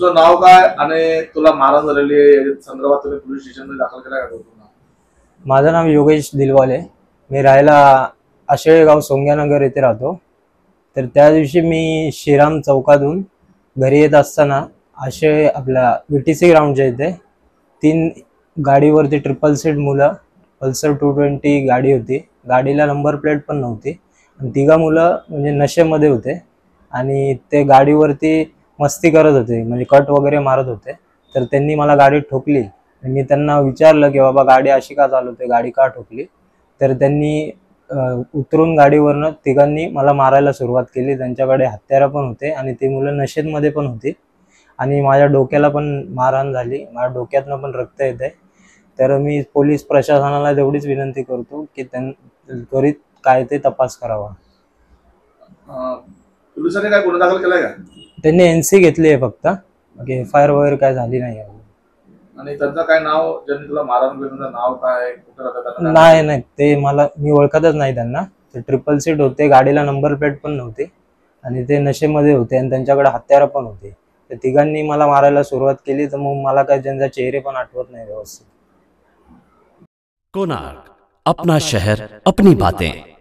तुझं नाव काय आणि तुला मारहाण झालेली आहे या संदर्भात तुम्ही पोलीस स्टेशनमध्ये दाखल केला का? माझं नाव योगेश दिलवाले. मी राहायला आशेळेगाव सोंग्यानगर येथे राहतो. तर त्या दिवशी मी श्रीराम चौकातून घरी येत असताना आपल्या VTC ग्राउंडच्या इथे 3 गाडीवरती ट्रिपल सीट मुलं, पल्सर 220 गाडी होती. गाडीला नंबर प्लेट पण नव्हती आणि 3 मुलं म्हणजे नशेमध्ये होते आणि ते गाडीवरती मस्ती करत होते, म्हणजे कट वगैरे मारत होते. तर त्यांनी मला गाडी ठोकली. मी त्यांना विचारलं की बाबा गाडी अशी का चालवते, गाडी का ठोकली? तर त्यांनी उतरून गाडीवरनं 3घांनी मला मारायला सुरुवात केली. त्यांच्याकडे हत्यारं पण होते आणि ती मुलं नशेमध्ये पण होती आणि माझ्या डोक्याला पण मारहाण झाली. माझ्या डोक्यातनं पण रक्त येतंय. तर मी पोलीस प्रशासनाला तेवढीच विनंती करतो की त्वरित काय ते तपास करावा. पोलिसांनी काय गुन्हा दाखल केलाय का? त्यांनी NC घेतली आहे फक्त, FIR वगैरे काय झाली नाही. आणि त्यांचं काय नाव, ज्यांनी तुला मारहाण केली त्यांचं नाव काय, कुठे राहतात? नाही, ते मी ओळखतच नाही त्यांना. ते ट्रिपल सीट होते, गाडीला नंबर प्लेट पण नव्हती आणि ते नशेमध्ये होते आणि त्यांच्याकडे हत्यारं पण होते. त्या 3घांनी मला मारायला सुरुवात केली. तर मग मला काय त्यांचा चेहरे पण आठवत नाही व्यवस्थित. कोणार्क, अपना शहर अपनी बातें.